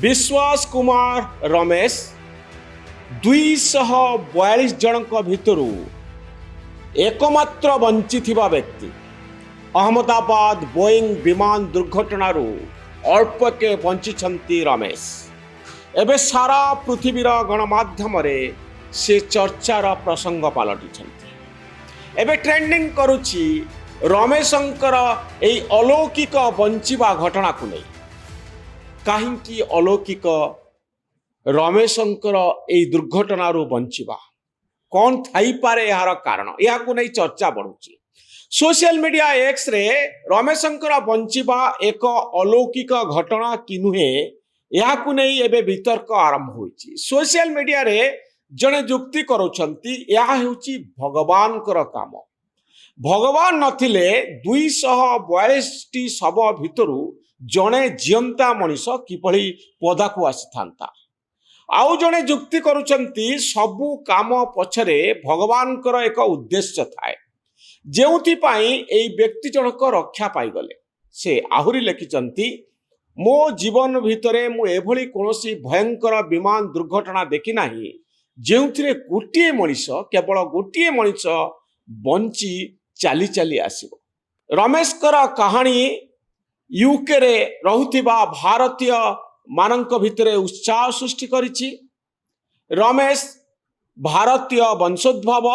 विश्वास कुमार रमेश 242 जनक भितरु एकमात्र बंचिथिबा व्यक्ति अहमदाबाद बोईंग विमान दुर्घटनारू अल्पके बंचिछंती रमेश। एबे सारा पृथ्वीर गणमाध्यम से चर्चार प्रसंग पलटिछंती। एबे ट्रेंडिंग करुछि रमेशंकर एई अलौकिक बंचिबा घटना को नहीं। काहिंकी अलौकिक रमेशंकर एई दुर्घटनारू बंचिबा कौन थाई पारे यार कारण या नहीं चर्चा बढ़ुछि। सोशल मीडिया एक्स रे रमेशंकर बंचिबा एक अलौकिक घटना कि नुहे या नहीं एबे वितर्क आरंभ होइछि। सोशल मीडिया रे जने जुक्ति करूछंती या हेउछि भगवान कर काम। भगवान नथिले 242 टी शव भितरु जने जियंता मनीष किभली पदा को आसीथांता। आउ जने जुक्ति करूछंती सबु काम पछरे भगवान कर एक उद्देश्य थाए जेउथि पाई एई व्यक्ति जनक रक्षा पाई गले। से आहुरी लिखिचंती मो जीवन भितरे मु एभली कोनोसी भयंकर विमान दुर्घटना देखि नाही जेउथिरे गोटिए मनीष केवल गोटिए मनीष बंची चाली चाली आसीबो। रमेश कर कहानी यूके रे रहुथिबा भारतीय मानक भितरे उत्साह सृष्टि करिछि। रमेश भारतीय वंशोद्भव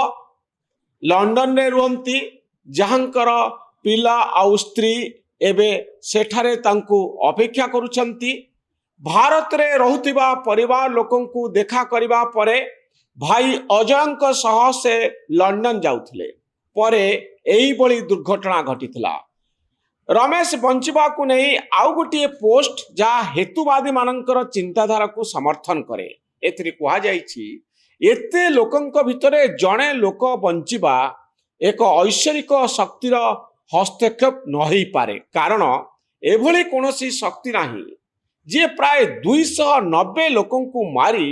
लंडन रे रुहंती जहांकर पिला आउ स्त्री एबे सेठारे तांकु अपेक्षा करूछंती। भारत रे रहुथिबा परिवार लोकंकु देखा करिबा परे भाई अजयंक सह से लंडन जाउथिले। परे एई बळी दुर्घटना घटितला। रमेश बंचिबा को नहीं आउ गोटे पोस्ट जहाँ हेतुवादी मानकर चिंताधारा को समर्थन करे। एथिरे कहा जाइछि एते लोकंक भितरे जणे लोक बंचिबा एक ऐश्वरिक शक्तिर हस्तक्षेप नही पारे कारण एभली कोनोसी शक्ति नाही जे प्राय 290 लोकंकु मारी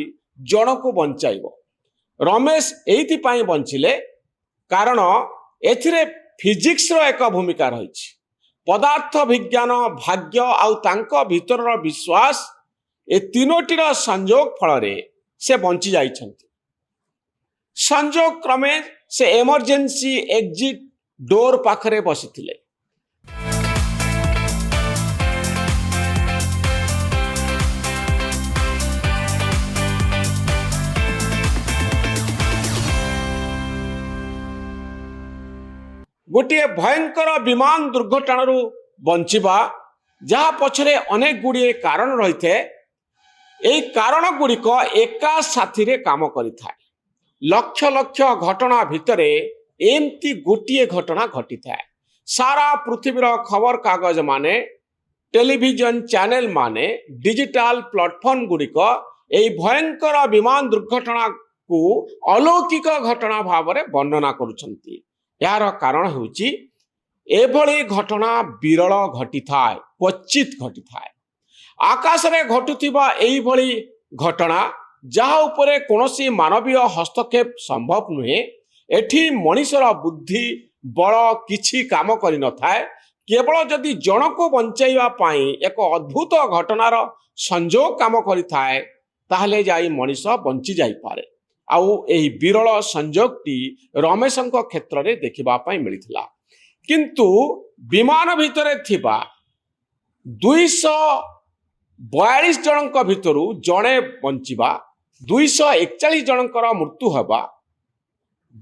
जणको बंचाइबो। रमेश एइथि पाई बंचिले कारण एथिरे फिजिक्स रो एक भूमिका रहिछि। पदार्थ विज्ञान भाग्य आउ तांको भितरर विश्वास ए तीनोटीर संयोग फल से बंची जाइछंती। संयोग क्रमे से इमरजेंसी एग्जिट डोर पाखरे बसिथिले। गोटे भयंकर विमान दुर्घटनारू बंचिबा जहाँ पछरे अनेक गुड़िए कारण रही थे। यही कारण गुड़िक एका साथी रे काम करिथाए। लक्ष लक्ष घटना भितरे एमती गोटिए घटना घटी थाए। सारा पृथ्वीर खबर कागज माने टेलीविजन चैनल माने डिजिटल प्लेटफॉर्म गुड़िक यही भयंकर विमान दुर्घटना को अलौकिक घटना भाव में वर्णना करुछंती। यार कारण होउची एभली घटना विरल घटी थाए, क्वचित घटी थाए। आकाश रे घटुथिबा एई भली घटना जहाँ उपरे कोनोसी मानवीय हस्तक्षेप संभव नुहे। एठी मनीषर बुद्धि बल किछि काम करि न थाए। केवल जदि जणको बंचाइबा पाई एक अद्भुत घटनार संयोग काम करि थाए ताहले जाई मनीष बंची जाई पारे। आउ एही विरल संयोगटी रमेशंक क्षेत्र में देखिबा पाई मिलिथिला। किंतु विमान भितरे थिबा 242 जनक भितरु जणे बंचिबा 241 जनकर मृत्यु हेबा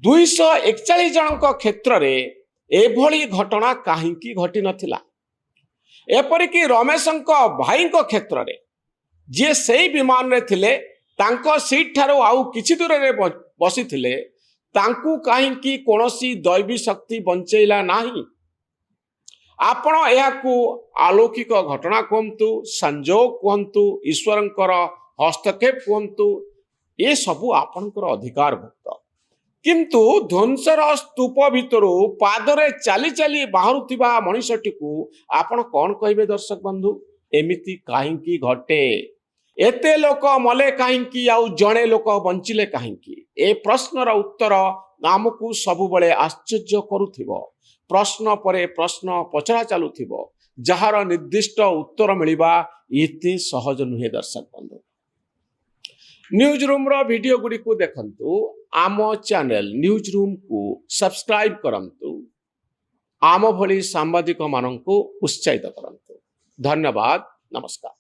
241 जनक क्षेत्र में एभली घटना काहिंकी घटी नथिला। एपरिकी रमेशंक भाईंक क्षेत्र में जे सेई विमान रे थिले तांको सीट ठारो आउ किछि दूर रे बसिथिले तांकु काहिंकी कोनोसी दैवी शक्ति बंचैला नाही। आपण एहाकू अलौकिक घटना कहंतु, संयोग कहंतु, ईश्वरंकर हस्तक्षेप कहंतु, ये सबु आपणकर अधिकार भुक्त। किंतु ध्वंसर स्तूप भितरु पादरे चाली चाली बाहरुथिबा मनीषटीकू आपण कोन कहिबे दर्शक बंधु? एमिति काहिंकी घटे? एते लोक मले काहिंकी आउ जणे लोक बंचिले काहिंकी? ए प्रश्नर उत्तर आमकू सबुबले आश्चर्य करुथिबो। प्रश्न परे प्रश्न पचरा चालुथिबो। ଯାହାର ନିର୍ଦ୍ଦିଷ୍ଟ ଉତ୍ତର ମିଳିବା ଏତେ ସହଜ ନୁହେଁ। ଦର୍ଶକ ବନ୍ଧୁ, ନ୍ୟୁଜ ରୁମ୍ର ଭିଡ଼ିଓ ଗୁଡ଼ିକୁ ଦେଖନ୍ତୁ, ଆମ ଚ୍ୟାନେଲ ନ୍ୟୁଜ ରୁମ୍କୁ ସବସ୍କ୍ରାଇବ୍ କରନ୍ତୁ, ଆମ ଭଳି ସାମ୍ବାଦିକମାନଙ୍କୁ ଉତ୍ସାହିତ କରନ୍ତୁ। ଧନ୍ୟବାଦ, ନମସ୍କାର।